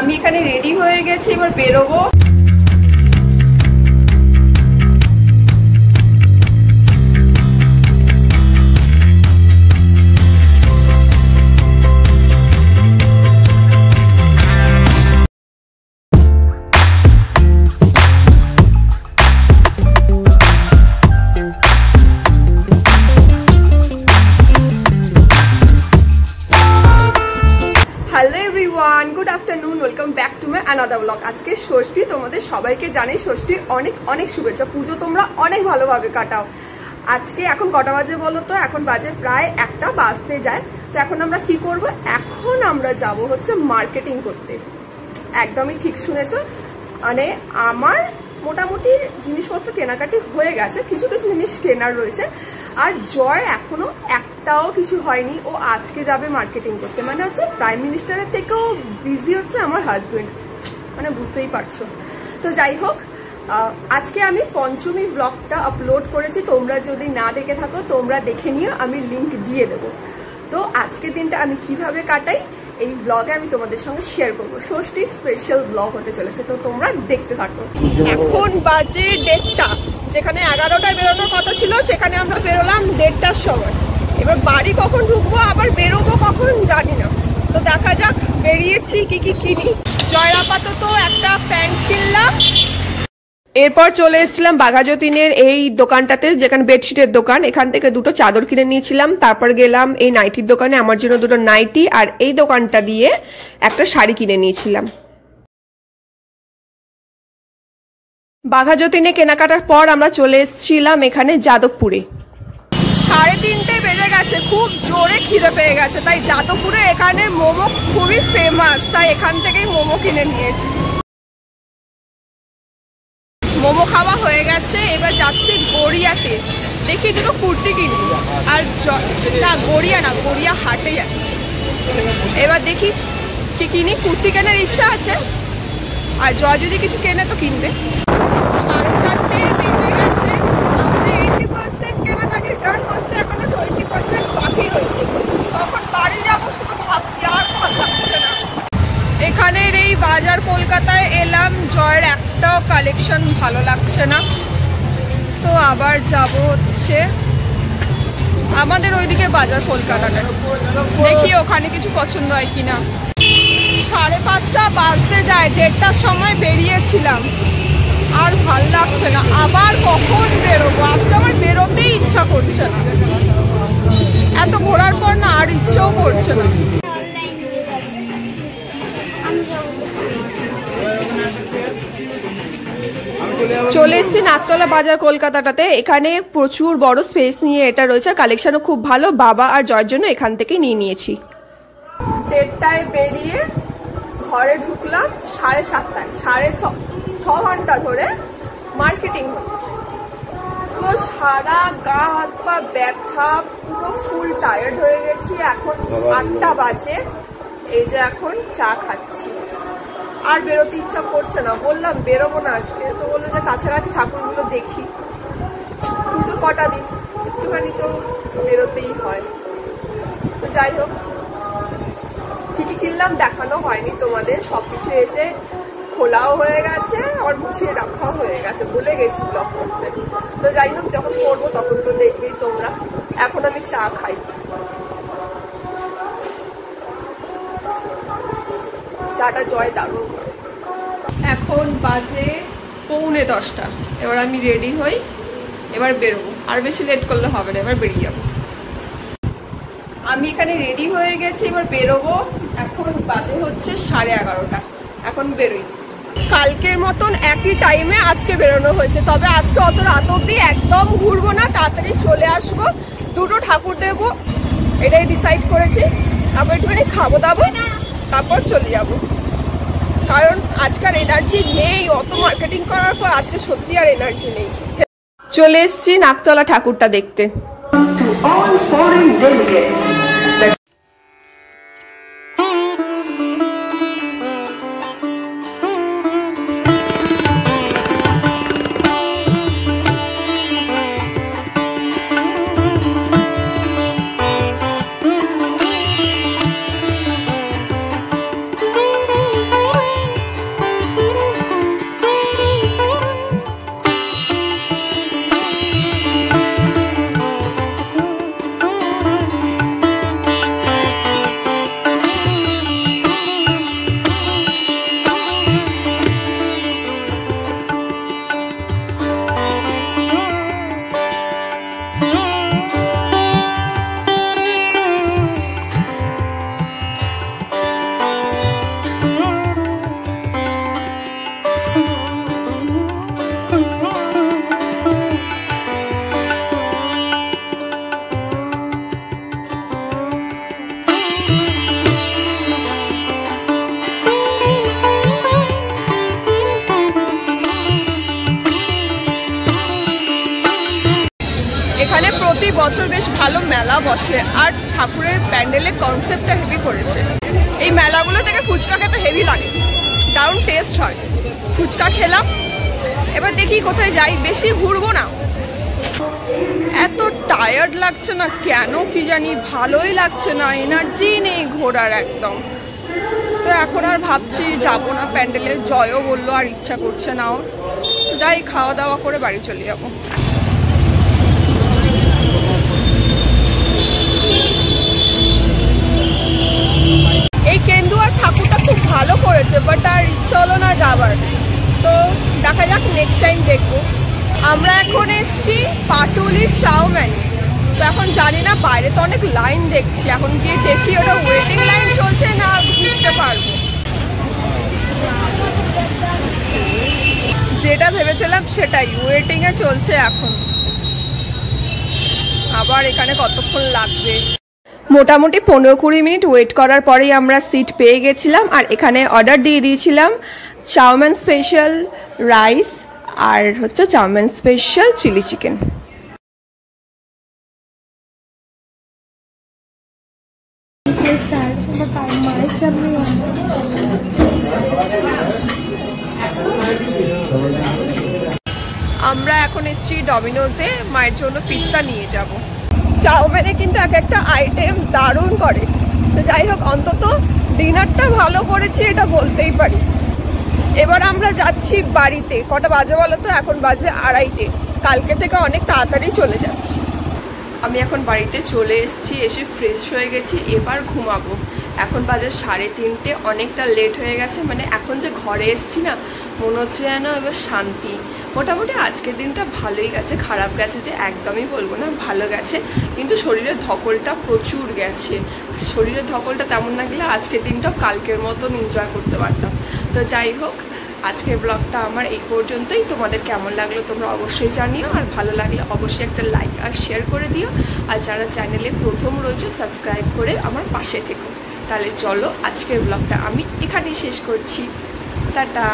আমি এখানে রেডি হয়ে গেছি, এবার বেরোবো। Good afternoon, welcome back to my another blog. আজকে ষষ্ঠী, তোমাদের সবাইকে জানাই ষষ্ঠীর অনেক অনেক শুভেচ্ছা। পুজো তোমরা অনেক ভালোভাবে কাটাও। আজকে এখন কটা বাজে বলো তো? এখন বাজে প্রায় 1টা বাজতে যায়। তো এখন আমরা কি করব? এখন আমরা যাব হচ্ছে মার্কেটিং করতে। একদমই ঠিক শুনেছো, মানে আমার মোটামুটি জিনিসপত্র কেনাকাটি হয়ে গেছে, কিছু কিছু জিনিস কেনার রয়েছে। আর জয় এখনো একটাও কিছু হয়নি, ও আজকে যাবে মার্কেটিং করতে। মানে হচ্ছে প্রাইম মিনিস্টারের থেকেও বিজি হচ্ছে আমার হাজবেন্ড, মানে বুঝতেই পারছো। তো যাই হোক, আজকে আমি পঞ্চমী ব্লগটা আপলোড করেছি, তোমরা যদি না দেখে থাকো তোমরা দেখে নিও, আমি লিংক দিয়ে দেবো। তো আজকের দিনটা আমি কিভাবে কাটাই এই ব্লগে আমি তোমাদের সঙ্গে শেয়ার করবো। ষষ্ঠী স্পেশাল ব্লগ হতে চলেছে, তো তোমরা দেখতে থাকো। এখন বাজে 1:30, যেখানে 11টায় বেরোনোর কথা ছিল সেখানে আমরা বেরোলাম 1:30টার সময়। এবার বাড়ি কখন ঢুকবো আবার বেরোবো কখন জানি না, তো দেখা যাক। বেরিয়েছি কি কি কিনি। জয়ের আপাতত একটা প্যান্ট কিনলাম, এরপর চলে এসেছিলাম বাঘাযতীনের এই দোকানটাতে, যেখানে বেডশিটের দোকান। এখান থেকে দুটো চাদর কিনে নিয়েছিলাম। তারপর গেলাম এই নাইটির দোকানে, আমার জন্য দুটো নাইটি, আর এই দোকানটা দিয়ে একটা শাড়ি কিনে নিয়েছিলাম। বাঘাযতীনে কেনাকাটার পর আমরা চলে এসেছিলাম এখানে যাদবপুরে। 3:30 বেজে গেছে, খুব জোরে খিদে পেয়ে গেছে, তাই যাদবপুরে এখানে মোমো খুবই ফেমাস, তাই এখান থেকেই মোমো কিনে নিয়েছি। মোমো খাওয়া হয়ে গেছে, এবার যাচ্ছি গড়িয়াতে, দেখি দুটো কুর্তি কিনি। আর না, গড়িয়া না, গড়িয়া হাটে যাচ্ছি। এবার দেখি কি কিনি, কুর্তি কেনার ইচ্ছা আছে, আর জয় যদি কিছু কেনে তো কিনবে। 4:30 বেজে গেছে, আমাদের 80% কেনাকাটির গান হচ্ছে, এখনো 20% বাকি রয়েছে। তখন বাড়ি যাবো শুধু ভাবছি, আর ভালো লাগছে না। এখানের এই বাজার কলকাতায় এলাম, জয়ের একটাও কালেকশন ভালো লাগছে না, তো আবার যাব হচ্ছে আমাদের ওইদিকে বাজার কলকাতাটা, দেখি ওখানে কিছু পছন্দ হয় কিনা। 5:30 বাজতে যায়, 1:30টার সময় বেরিয়েছিলাম, আর ভাল লাগছে না। আবার কখন বেরোবো? আজকে আমার বেরোতেই ইচ্ছা করছে না, এত ঘোরার পর না আর ইচ্ছেও করছে না। চলে এসেছি নাকতলা বাজার কলকাতাটাতে। এখানে প্রচুর বড় স্পেস নিয়ে এটা রয়েছে, কালেকশনও খুব ভালো। বাবা আর জয়ের জন্য এখান থেকে নিয়ে নিয়েছি। 1:30টায় বেরিয়ে ঘরে ঢুকলাম 7:30টায়। 6.5 ঘন্টা ধরে মার্কেটিং হচ্ছে, তো সারা গা হাত পা ব্যথা, পুরো ফুল টায়ার্ড হয়ে গেছি। এখন 8টা বাজে, এই যে এখন চা খাচ্ছি, আর বেরোতে ইচ্ছা করছে না। বললাম বেরোবো না আজকে, তো বললো যে কাছাকাছি ঠাকুরগুলো দেখি, পুজো কটা দিন একটুখানি তো বেরোতেই হয়। তো যাই হোক, কি কি কিনলাম দেখানো হয়নি তোমাদের, সবকিছু এসে খোলাও হয়ে গেছে, আবার গুছিয়ে রাখাও হয়ে গেছে, ভুলে গেছি ব্লগ করতে। তো যাই হোক, যখন করবো তখন তো দেখবেই তোমরা। এখন আমি চা খাই। চাটা জয় দারুণ। এখন বাজে 9:45, এবার আমি রেডি হই, এবার বেরোবো। আর বেশি লেট করলে হবে না, এবার বেরিয়ে যাবো। আমি এখানে রেডি হয়ে গেছি, এবার বেরোবো। এখন বাজে হচ্ছে 11:30, এখন বেরোই। কালকের মতন একই টাইমে আজকে বেরোনো হয়েছে, তবে আজকে অত রাত অব্দি একদম ঘুরবো না, তাড়াতাড়ি চলে আসবো, দুটো ঠাকুর দেবো, এটাই ডিসাইড করেছি। তারপর একটুখানি খাবো দাবো, তারপর চলে যাবো। কারণ আজকাল এনার্জি নেই, অত মার্কেটিং করার পর আজকে সত্যি আর এনার্জি নেই। চলে এসছি নাকতলা ঠাকুরটা দেখতে। বছর বেশ ভালো মেলা বসে, আর ঠাকুরের প্যান্ডেলের কনসেপ্টটা হেভি করেছে। এই মেলাগুলো থেকে ফুচকা খেতে হেভি লাগে, দারুণ টেস্ট হয়। ফুচকা খেলাম, এবার দেখি কোথায় যাই, বেশি ঘুরবো না। এত টায়ার্ড লাগছে না কেন কি জানি, ভালোই লাগছে না, এনার্জি নেই ঘোরার একদম। তো এখন আর ভাবছি যাবো না প্যান্ডেলে, জয়ও বললো আর ইচ্ছা করছে না ওর। যাই, খাওয়া দাওয়া করে বাড়ি চলে যাবো। এই কেন্দুয়ার ঠাকুরটা খুব ভালো করেছে, বাট আর ইচ্ছা হলো না যাবার। তো দেখা যাক, নেক্সট টাইম দেখবো। আমরা এখন এসছি পাটুলির চাউম্যানে। তো এখন জানি না, বাইরে তো অনেক লাইন দেখছি, এখন গিয়ে দেখি ওটা ওয়েটিং লাইন চলছে না বুঝতে পারবো। যেটা ভেবেছিলাম সেটাই, ওয়েটিং এ চলছে এখন। আবার এখানে কতক্ষণ লাগবে। মোটামুটি 15-20 মিনিট ওয়েট করার পরেই আমরা সিট পেয়ে গেছিলাম। আর এখানে অর্ডার দিয়ে দিয়েছিলাম চাউমিন স্পেশাল রাইস আর হচ্ছে চাউমিন স্পেশাল চিলি চিকেন। আমরা এখন এসেছি ডমিনোজে, মায়ের জন্য পিৎজা নিয়ে যাব। চাউমিনে কিন্তু এক একটা আইটেম দারুণ করে। তো যাই হোক, অন্তত ডিনারটা ভালো করেছি এটা বলতেই পারি। এবার আমরা যাচ্ছি বাড়িতে। কটা বাজে বলো তো? এখন বাজে 2:30। কালকে থেকে অনেক তাড়াতাড়ি চলে যাচ্ছি। আমি এখন বাড়িতে চলে এসেছি, এসে ফ্রেশ হয়ে গেছি, এবার ঘুমাবো। এখন বাজে 3:30, অনেকটা লেট হয়ে গেছে। মানে এখন যে ঘরে এসছি না, মনে হচ্ছে যেন এবার শান্তি। মোটামুটি আজকের দিনটা ভালোই গেছে, খারাপ গেছে যে একদমই বলবো না, ভালো গেছে। কিন্তু শরীরের ধকলটা প্রচুর গেছে। শরীরের ধকলটা তেমন না গেলে আজকের দিনটাও কালকের মতন এনজয় করতে পারতাম। তো যাই হোক, আজকের ব্লগটা আমার এই পর্যন্তই। তোমাদের কেমন লাগলো তোমরা অবশ্যই জানিও, আর ভালো লাগলে অবশ্যই একটা লাইক আর শেয়ার করে দিও। আর যারা চ্যানেলে প্রথম রয়েছে, সাবস্ক্রাইব করে আমার পাশে থেকো। তাহলে চলো, আজকের ব্লগটা আমি এখানেই শেষ করছি। টাটা।